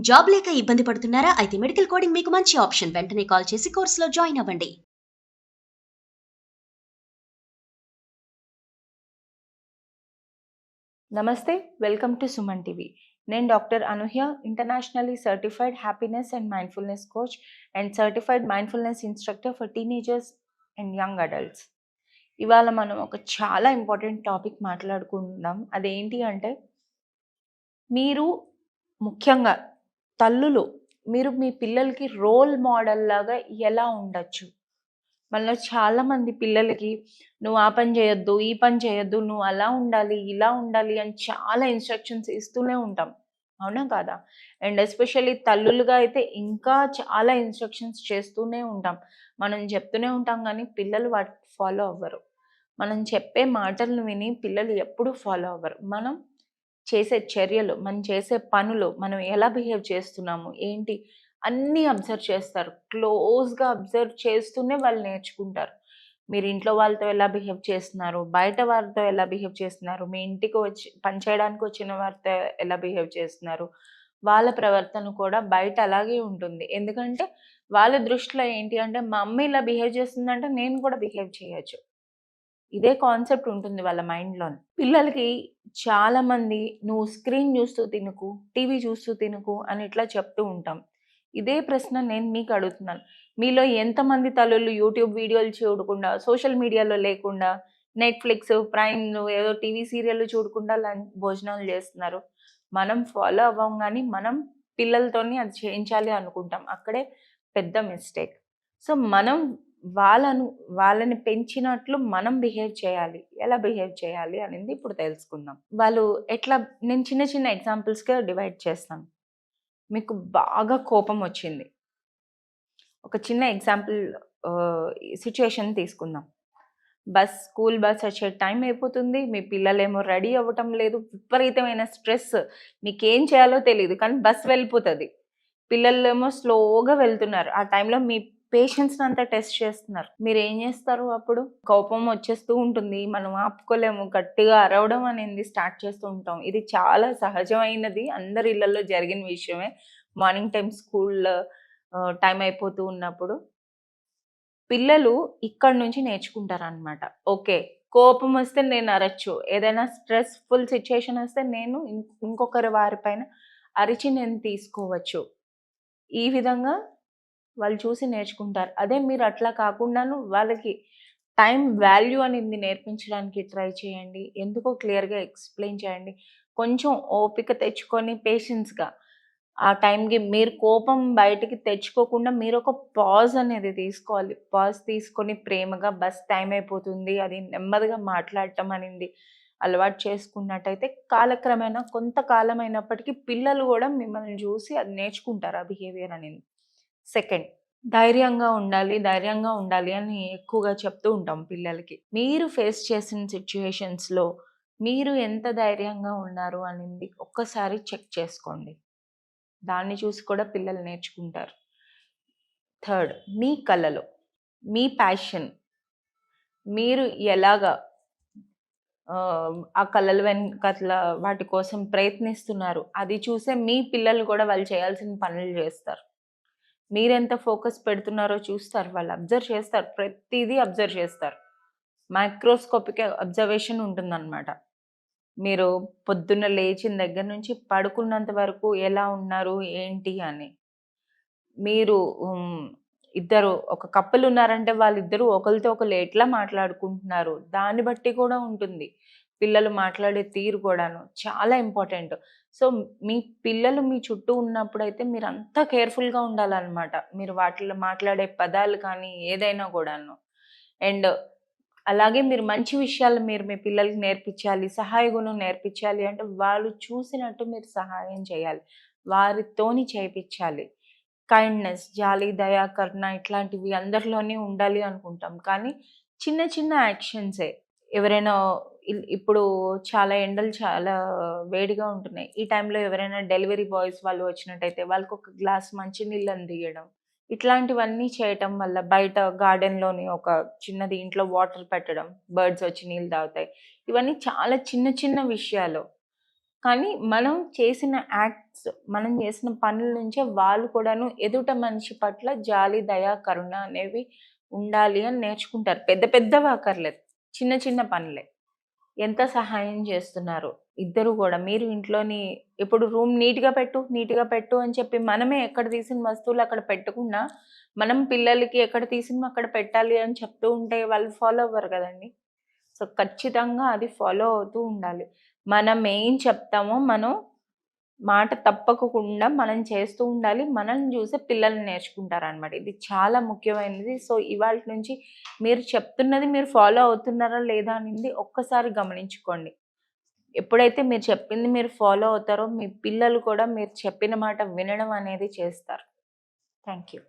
Job లేక ఇబ్బంది పడుతున్నారా? అయితే మెడికల్ కోడింగ్ మీకు మంచి ఆప్షన్. వెంటనే కాల్ చేసి కోర్సులో జాయిన్ అవ్వండి. నమస్తే, వెల్కమ్ టు సుమన్ టీవీ. నేను doctor Anuhya, internationally certified happiness and mindfulness coach and certified mindfulness instructor for teenagers and young adults. ఇవాళ మనం ఒక చాలా ఇంపార్టెంట్ టాపిక్ మాట్లాడుకుందాం. అదేంటి అంటే, మీరు ముఖ్యంగా తల్లులు, మీరు మీ పిల్లలకి రోల్ మోడల్ లాగా ఎలా ఉండొచ్చు? మనలో చాలామంది పిల్లలకి నువ్వు ఆ పని చేయొద్దు, ఈ పని చేయొద్దు, నువ్వు అలా ఉండాలి, ఇలా ఉండాలి అని చాలా ఇన్స్ట్రక్షన్స్ ఇస్తూనే ఉంటాం. అవునా కాదా? అండ్ ఎస్పెషల్లీ తల్లులుగా అయితే ఇంకా చాలా ఇన్స్ట్రక్షన్స్ చేస్తూనే ఉంటాం. మనం చెప్తూనే ఉంటాం కానీ పిల్లలు వాటి ఫాలో అవ్వరు. మనం చెప్పే మాటలను విని పిల్లలు ఎప్పుడూ ఫాలో అవ్వరు. మనం చేసే చర్యలు, మనం చేసే పనులు, మనం ఎలా బిహేవ్ చేస్తున్నాము, ఏంటి అన్నీ అబ్జర్వ్ చేస్తారు. క్లోజ్‌గా అబ్జర్వ్ చేస్తూనే వాళ్ళు నేర్చుకుంటారు. మీరు ఇంట్లో వాళ్ళతో ఎలా బిహేవ్ చేస్తున్నారు, బయట వారితో ఎలా బిహేవ్ చేస్తున్నారు, మీ ఇంటికి వచ్చి పని చేయడానికి వచ్చిన వారితో ఎలా బిహేవ్ చేస్తున్నారు, వాళ్ళ ప్రవర్తన కూడా బయట అలాగే ఉంటుంది. ఎందుకంటే వాళ్ళ దృష్టిలో ఏంటి అంటే, మా అమ్మ ఇలా బిహేవ్ చేస్తుందంటే నేను కూడా బిహేవ్ చేయొచ్చు. ఇదే కాన్సెప్ట్ ఉంటుంది వాళ్ళ మైండ్‌లోని. పిల్లలకి చాలామంది నువ్వు స్క్రీన్ చూస్తూ తినకు, టీవీ చూస్తూ తినకు అని ఇట్లా చెప్తూ ఉంటాం. ఇదే ప్రశ్న నేను మీకు అడుగుతున్నాను. మీలో ఎంతమంది తల్లులు యూట్యూబ్ వీడియోలు చూడకుండా, సోషల్ మీడియాలో లేకుండా, నెట్‌ఫ్లిక్స్, ప్రైమ్‌లు ఏదో టీవీ సీరియల్‌లు చూడకుండా భోజనాలు చేస్తున్నారు? మనం ఫాలో అవ్వం గానీ, మనం పిల్లలతోని అది చేయించాలి అనుకుంటాం. అక్కడే పెద్ద మిస్టేక్. సో, మనం వాళ్ళను వాళ్ళని పెంచినట్లు మనం బిహేవ్ చేయాలి. ఎలా బిహేవ్ చేయాలి అనేది ఇప్పుడు తెలుసుకుందాం. వాళ్ళు ఎట్లా, నేను చిన్న చిన్న ఎగ్జాంపుల్స్‌గా డివైడ్ చేస్తాను. మీకు బాగా కోపం వచ్చింది. ఒక చిన్న ఎగ్జాంపుల్ సిట్యుయేషన్ తీసుకుందాం. స్కూల్ బస్ వచ్చే టైం అయిపోతుంది. మీ పిల్లలేమో రెడీ అవ్వటం లేదు. విపరీతమైన స్ట్రెస్. మీకేం చేయాలో తెలీదు. కానీ బస్ వెళ్ళిపోతది. పిల్లలేమో స్లోగా వెళ్తున్నారు. ఆ టైంలో మీ పేషెన్స్‌ని అంతా టెస్ట్ చేస్తున్నారు. మీరేం చేస్తారు అప్పుడు? కోపం వచ్చేస్తూ ఉంటుంది. మనం ఆపుకోలేము. గట్టిగా అరవడం అనేది స్టార్ట్ చేస్తూ ఉంటాం. ఇది చాలా సహజమైనది. అందరి ఇళ్లలో జరిగిన విషయమే. మార్నింగ్ టైమ్ స్కూల్ టైం అయిపోతూ ఉన్నప్పుడు పిల్లలు ఇక్కడి నుంచి నేర్చుకుంటారనమాట. ఓకే. కోపం వస్తే నేను అరచ్చు. ఏదైనా స్ట్రెస్‌ఫుల్ సిట్యుయేషన్ వస్తే నేను ఇంకొకరి వారిపైన అరిచి నేను తీసుకోవచ్చు. ఈ విధంగా వాళ్ళు చూసి నేర్చుకుంటారు. అదే మీరు అట్లా కాకుండాను వాళ్ళకి టైం వాల్యూ అనేది నేర్పించడానికి ట్రై చేయండి. ఎందుకో క్లియర్‌గా ఎక్స్‌ప్లెయిన్ చేయండి. కొంచెం ఓపిక తెచ్చుకొని పేషెన్స్‌గా ఆ టైంకి మీరు కోపం బయటికి తెచ్చుకోకుండా మీరొక పాజ్ అనేది తీసుకోవాలి. పాజ్ తీసుకొని ప్రేమగా బస్ టైం అయిపోతుంది, అది నెమ్మదిగా మాట్లాడటం అనేది అలవాటు చేసుకున్నట్టయితే కాలక్రమేణా కొంతకాలం అయినప్పటికీ పిల్లలు గూడా మిమ్మల్ని చూసి అది నేర్చుకుంటారు ఆ బిహేవియర్ అనేది. సెకండ్, ధైర్యంగా ఉండాలి అని ఎక్కువగా చెప్తూ ఉంటాం పిల్లలకి. మీరు ఫేస్ చేసిన సిట్యుయేషన్స్‌లో మీరు ఎంత ధైర్యంగా ఉన్నారు అనేది ఒక్కసారి చెక్ చేసుకోండి. దాన్ని చూసి కూడా పిల్లలు నేర్చుకుంటారు. థర్డ్, మీ కలలు, మీ ప్యాషన్, మీరు ఎలాగా ఆ కలల వెనకట్ల వాటి కోసం ప్రయత్నిస్తున్నారు, అది చూసే మీ పిల్లలు కూడా వాళ్ళు చేయాల్సిన పనులు చేస్తారు. మీరెంత ఫోకస్ పెడుతున్నారో చూస్తారు. వాళ్ళు అబ్జర్వ్ చేస్తారు. ప్రతీదీ అబ్జర్వ్ చేస్తారు. మైక్రోస్కోపిక్ అబ్జర్వేషన్ ఉంటుందన్నమాట. మీరు పొద్దున్న లేచిన దగ్గర నుంచి పడుకున్నంత వరకు ఎలా ఉన్నారు, ఏంటి అని. మీరు ఇద్దరు ఒక కపుల్ ఉన్నారంటే వాళ్ళిద్దరూ ఒకరితో ఒకరు ఎట్లా మాట్లాడుకుంటున్నారు, దాన్ని బట్టి కూడా ఉంటుంది. పిల్లలు మాట్లాడే తీరు కూడాను చాలా ఇంపార్టెంట్. సో, మీ పిల్లలు మీ చుట్టూ ఉన్నప్పుడైతే మీరంతా కేర్‌ఫుల్‌గా ఉండాలనమాట. మీరు వాటిలో మాట్లాడే పదాలు కానీ ఏదైనా కూడాను. అండ్ అలాగే మీరు మంచి విషయాలు మీరు మీ పిల్లలకి నేర్పించాలి, సహాయ గుణం నేర్పించాలి అంటే వాళ్ళు చూసినట్టు మీరు సహాయం చేయాలి. వారితోని చేపిచ్చాలి. కైండ్‌నెస్, జాలి, దయ, కరుణ ఇట్లాంటివి అందరిలోని ఉండాలి అనుకుంటాం. కానీ చిన్న చిన్న యాక్షన్సే. ఎవరైనా ఇప్పుడు చాలా ఎండలు చాలా వేడిగా ఉంటున్నాయి. ఈ టైంలో ఎవరైనా డెలివరీ బాయ్స్ వాళ్ళు వచ్చినట్టయితే వాళ్ళకొక గ్లాస్ మంచినీళ్ళు అందియడం. ఇట్లాంటివన్నీ చేయటం వల్ల బయట గార్డెన్‌లోని ఒక చిన్నది ఇంట్లో వాటర్ పెట్టడం. బర్డ్స్ వచ్చి నీళ్ళు తాగుతాయి. ఇవన్నీ చాలా చిన్న చిన్న విషయాలు. కానీ మనం చేసిన యాక్ట్స్, మనం చేసిన పనుల నుంచే వాళ్ళు కూడాను ఎదుట మనిషి పట్ల జాలి, దయ, కరుణ అనేవి ఉండాలి అని నేర్చుకుంటారు. పెద్ద పెద్దవి అక్కర్లేదు, చిన్న చిన్న పనులే. ఎంత సహాయం చేస్తున్నారు ఇద్దరు కూడా. మీరు ఇంట్లోని ఇప్పుడు రూమ్ నీట్గా పెట్టు అని చెప్పి మనమే ఎక్కడ తీసిన వస్తువులు అక్కడ పెట్టకుండా మనం పిల్లలకి ఎక్కడ తీసినవి అక్కడ పెట్టాలి అని చెప్తూ ఉంటే వాళ్ళు ఫాలో అవ్వరు కదండి. సో ఖచ్చితంగా అది ఫాలో అవుతూ ఉండాలి. మనం ఏం చెప్తామో మనం మాట తప్పకుండా మనం చేస్తూ ఉండాలి. మనల్ని చూసే పిల్లలు నేర్చుకుంటారనమాట. ఇది చాలా ముఖ్యమైనది. సో ఇవాళ నుంచి మీరు చెప్తున్నది మీరు ఫాలో అవుతున్నారా లేదా అనేది ఒక్కసారి గమనించుకోండి. ఎప్పుడైతే మీరు చెప్పింది మీరు ఫాలో అవుతారో మీ పిల్లలు కూడా మీరు చెప్పిన మాట వినడం అనేది చేస్తారు. Thank you.